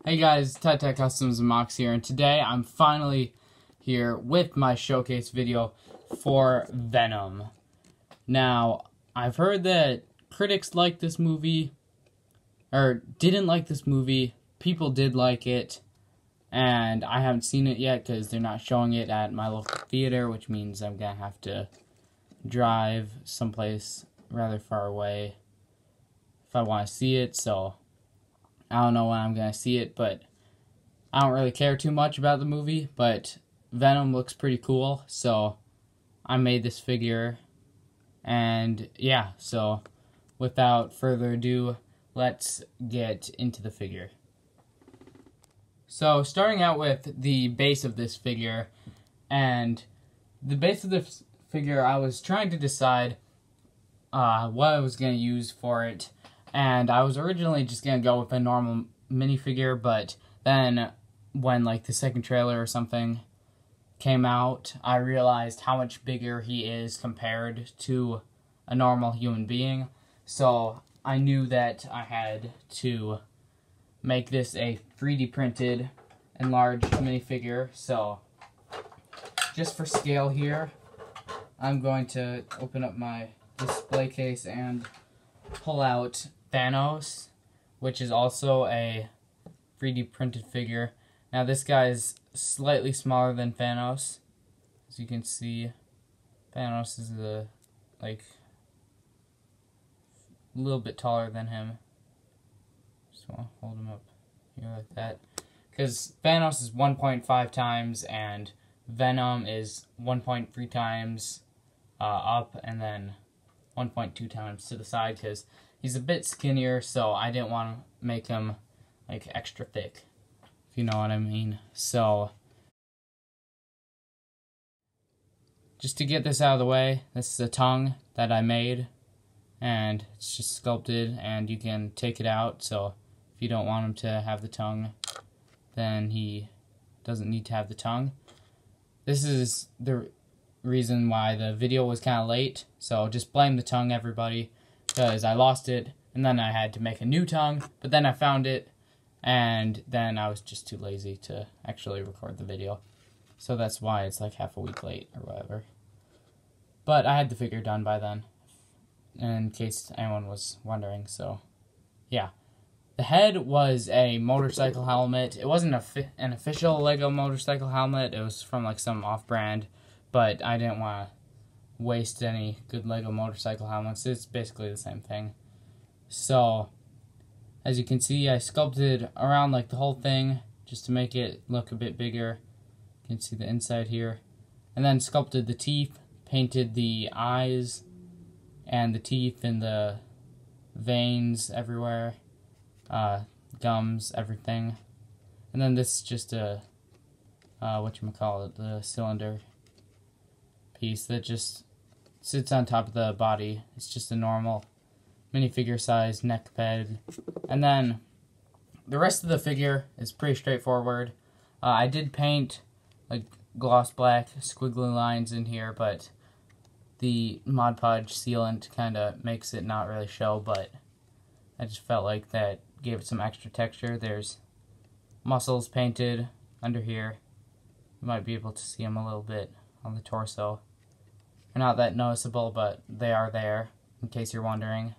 Hey guys, tUrD Customs and Mox here, and today I'm finally here with my showcase video for Venom. Now, I've heard that critics like this movie, or didn't like this movie, people did like it, and I haven't seen it yet because they're not showing it at my local theater, which means I'm gonna have to drive someplace rather far away if I want to see it, so I don't know when I'm going to see it, but I don't really care too much about the movie, but Venom looks pretty cool, so I made this figure, and yeah, so without further ado, let's get into the figure. So starting out with the base of this figure, and the base of this figure, I was trying to decide what I was going to use for it. And I was originally just going to go with a normal minifigure, but then when like the second trailer or something came out, I realized how much bigger he is compared to a normal human being. So I knew that I had to make this a 3D printed enlarged minifigure. So just for scale here, I'm going to open up my display case and pull out Thanos, which is also a 3D printed figure. Now this guy is slightly smaller than Thanos. As you can see, Thanos is a little bit taller than him. Just want to hold him up here like that. Because Thanos is 1.5 times and Venom is 1.3 times up, and then 1.2 times to the side, because he's a bit skinnier, so I didn't want to make him like extra thick, if you know what I mean. So just to get this out of the way, this is a tongue that I made, and it's just sculpted, and you can take it out. So if you don't want him to have the tongue, then he doesn't need to have the tongue. This is the reason why the video was kind of late, so just blame the tongue, everybody, because I lost it, and then I had to make a new tongue, but then I found it, and then I was just too lazy to actually record the video. So that's why it's like half a week late or whatever. But I had the figure done by then, in case anyone was wondering. So yeah. The head was a motorcycle helmet. It wasn't an official Lego motorcycle helmet. It was from like some off-brand, but I didn't want to waste any good Lego motorcycle helmets. It's basically the same thing. So as you can see, I sculpted around like the whole thing just to make it look a bit bigger. You can see the inside here. And then sculpted the teeth, painted the eyes and the teeth and the veins everywhere, gums, everything. And then this is just a whatchamacallit, the cylinder piece that just sits on top of the body. It's just a normal minifigure size neck peg. And then the rest of the figure is pretty straightforward. I did paint like gloss black squiggly lines in here, but the Mod Podge sealant kind of makes it not really show, but I just felt like that gave it some extra texture. There's muscles painted under here. You might be able to see them a little bit on the torso. They're not that noticeable, but they are there, in case you're wondering.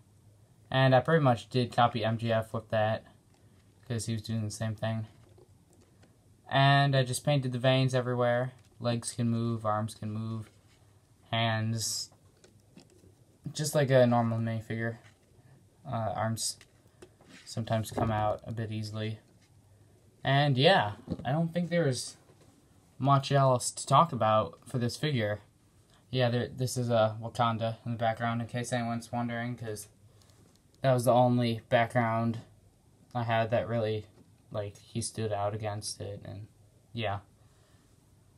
And I pretty much did copy MGF with that, because he was doing the same thing. And I just painted the veins everywhere. Legs can move, arms can move, hands, just like a normal minifigure. Arms sometimes come out a bit easily. And yeah, I don't think there's much else to talk about for this figure. Yeah, this is a Wakanda in the background, in case anyone's wondering, because that was the only background I had that really, like, he stood out against it, and yeah.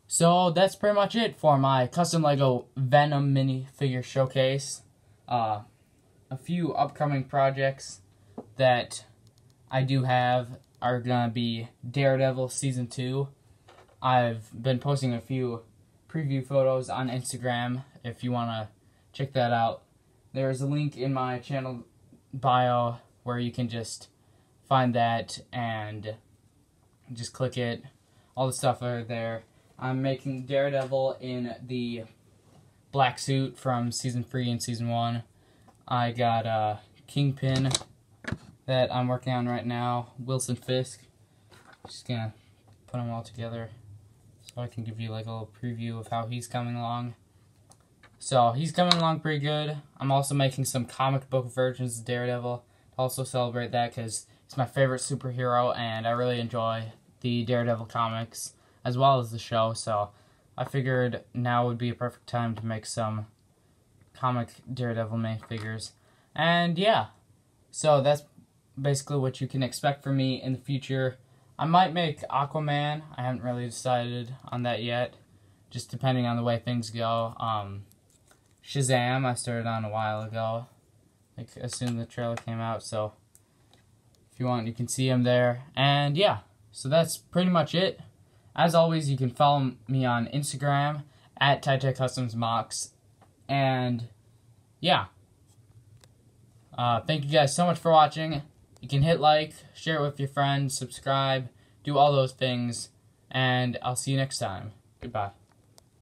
So that's pretty much it for my custom Lego Venom minifigure showcase. A few upcoming projects that I do have are gonna be Daredevil Season 2. I've been posting a few preview photos on Instagram if you want to check that out. There's a link in my channel bio where you can just find that and Just click it. All the stuff are there. I'm making Daredevil in the black suit from Season 3 and Season 1. I got Kingpin that I'm working on right now. Wilson Fisk. Just gonna put them all together so I can give you like a little preview of how he's coming along. So he's coming along pretty good. I'm also making some comic book versions of Daredevil to also celebrate that because he's my favorite superhero and I really enjoy the Daredevil comics as well as the show. So I figured now would be a perfect time to make some comic Daredevil minifigures. And yeah, so that's basically what you can expect from me in the future. I might make Aquaman. I haven't really decided on that yet, just depending on the way things go. Shazam, I started on a while ago, like as soon as the trailer came out, so if you want, you can see him there. And yeah, so that's pretty much it. As always, you can follow me on Instagram at TyTyCustomsMox. And yeah, thank you guys so much for watching. You can hit like, share it with your friends, subscribe, do all those things, and I'll see you next time. Goodbye.